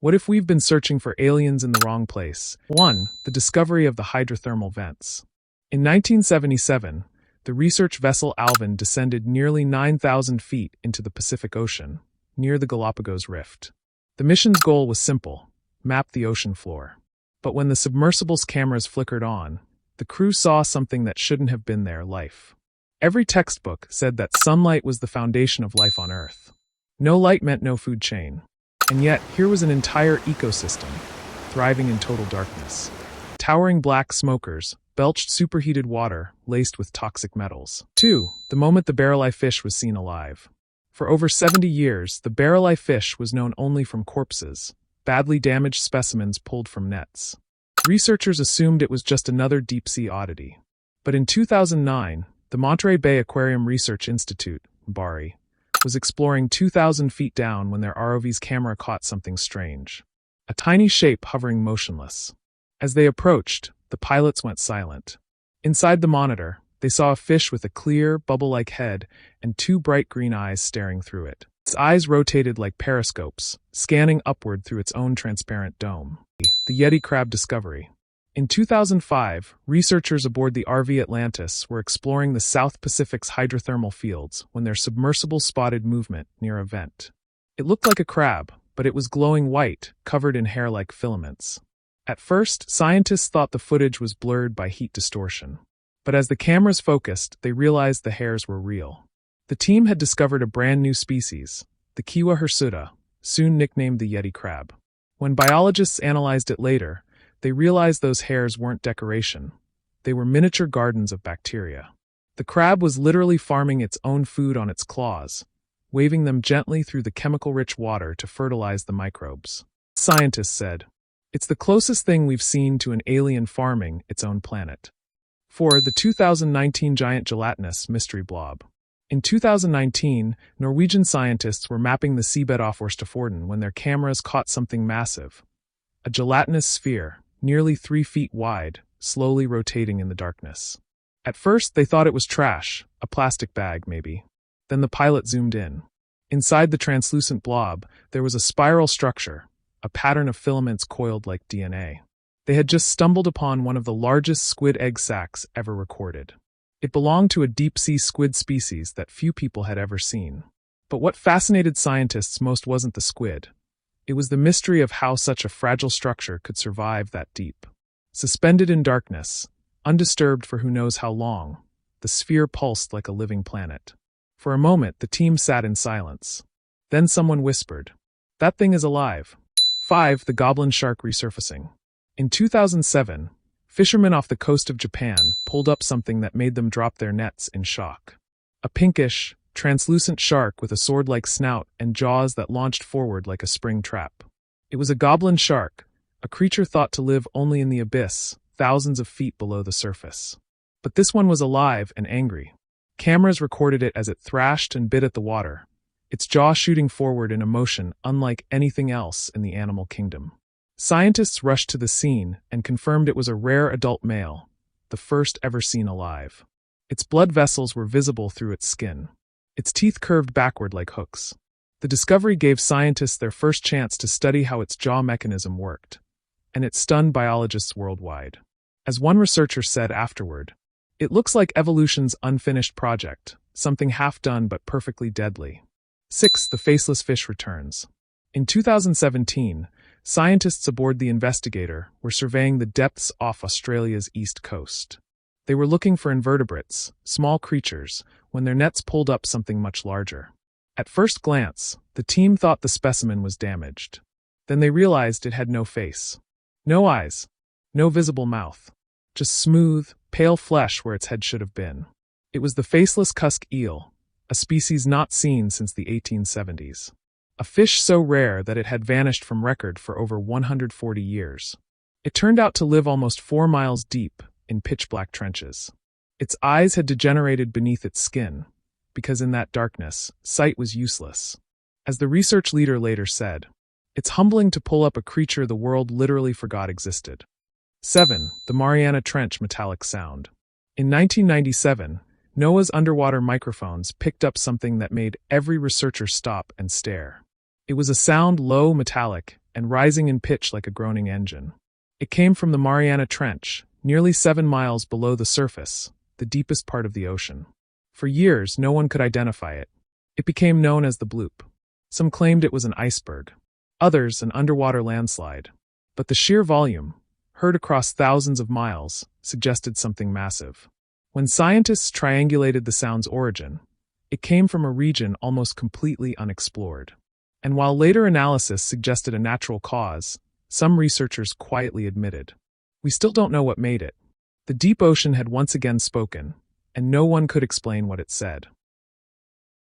What if we've been searching for aliens in the wrong place? 1. The discovery of the hydrothermal vents. In 1977, the research vessel Alvin descended nearly 9,000 feet into the Pacific Ocean, near the Galapagos Rift. The mission's goal was simple: map the ocean floor. But when the submersible's cameras flickered on, the crew saw something that shouldn't have been there: life. Every textbook said that sunlight was the foundation of life on Earth. No light meant no food chain. And yet, here was an entire ecosystem, thriving in total darkness. Towering black smokers belched superheated water laced with toxic metals. 2. The moment the barreleye fish was seen alive. For over 70 years, the barreleye fish was known only from corpses, badly damaged specimens pulled from nets. Researchers assumed it was just another deep-sea oddity. But in 2009, the Monterey Bay Aquarium Research Institute, BARI, was exploring 2,000 feet down when their ROV's camera caught something strange. A tiny shape hovering motionless. As they approached, the pilots went silent. Inside the monitor, they saw a fish with a clear, bubble-like head and 2 bright green eyes staring through it. Its eyes rotated like periscopes, scanning upward through its own transparent dome. The Yeti crab discovery. In 2005, researchers aboard the RV Atlantis were exploring the South Pacific's hydrothermal fields when their submersible spotted movement near a vent. It looked like a crab, but it was glowing white, covered in hair-like filaments. At first, scientists thought the footage was blurred by heat distortion. But as the cameras focused, they realized the hairs were real. The team had discovered a brand new species, the Kiwa hirsuta, soon nicknamed the Yeti crab. When biologists analyzed it later, they realized those hairs weren't decoration. They were miniature gardens of bacteria. The crab was literally farming its own food on its claws, waving them gently through the chemical-rich water to fertilize the microbes. Scientists said, "It's the closest thing we've seen to an alien farming its own planet." 4. The 2019 giant gelatinous mystery blob. In 2019, Norwegian scientists were mapping the seabed off Oslofjorden when their cameras caught something massive. A gelatinous sphere, nearly 3 feet wide, slowly rotating in the darkness. At first, they thought it was trash, a plastic bag maybe. Then the pilot zoomed in. Inside the translucent blob, there was a spiral structure, a pattern of filaments coiled like DNA. They had just stumbled upon one of the largest squid egg sacs ever recorded. It belonged to a deep-sea squid species that few people had ever seen. But what fascinated scientists most wasn't the squid. It was the mystery of how such a fragile structure could survive that deep. Suspended in darkness, undisturbed for who knows how long, the sphere pulsed like a living planet. For a moment, the team sat in silence. Then someone whispered, "That thing is alive." 5. The Goblin Shark resurfacing. In 2007, fishermen off the coast of Japan pulled up something that made them drop their nets in shock. A pinkish, translucent shark with a sword-like snout and jaws that launched forward like a spring trap. It was a goblin shark, a creature thought to live only in the abyss, thousands of feet below the surface. But this one was alive and angry. Cameras recorded it as it thrashed and bit at the water, its jaw shooting forward in a motion unlike anything else in the animal kingdom. Scientists rushed to the scene and confirmed it was a rare adult male, the first ever seen alive. Its blood vessels were visible through its skin. Its teeth curved backward like hooks. The discovery gave scientists their first chance to study how its jaw mechanism worked, and it stunned biologists worldwide. As one researcher said afterward, "It looks like evolution's unfinished project, something half done but perfectly deadly." 6. The faceless fish returns. In 2017, scientists aboard the Investigator were surveying the depths off Australia's east coast. They were looking for invertebrates, small creatures, when their nets pulled up something much larger. At first glance, the team thought the specimen was damaged. Then they realized it had no face. No eyes. No visible mouth. Just smooth, pale flesh where its head should have been. It was the faceless cusk eel, a species not seen since the 1870s. A fish so rare that it had vanished from record for over 140 years. It turned out to live almost 4 miles deep in pitch-black trenches. Its eyes had degenerated beneath its skin, because in that darkness, sight was useless. As the research leader later said, "It's humbling to pull up a creature the world literally forgot existed." 7. The Mariana Trench metallic sound. In 1997, NOAA's underwater microphones picked up something that made every researcher stop and stare. It was a sound low, metallic, and rising in pitch like a groaning engine. It came from the Mariana Trench, nearly 7 miles below the surface, the deepest part of the ocean. For years, no one could identify it. It became known as the Bloop. Some claimed it was an iceberg, others an underwater landslide. But the sheer volume, heard across thousands of miles, suggested something massive. When scientists triangulated the sound's origin, it came from a region almost completely unexplored. And while later analysis suggested a natural cause, some researchers quietly admitted, we still don't know what made it. The deep ocean had once again spoken, and no one could explain what it said.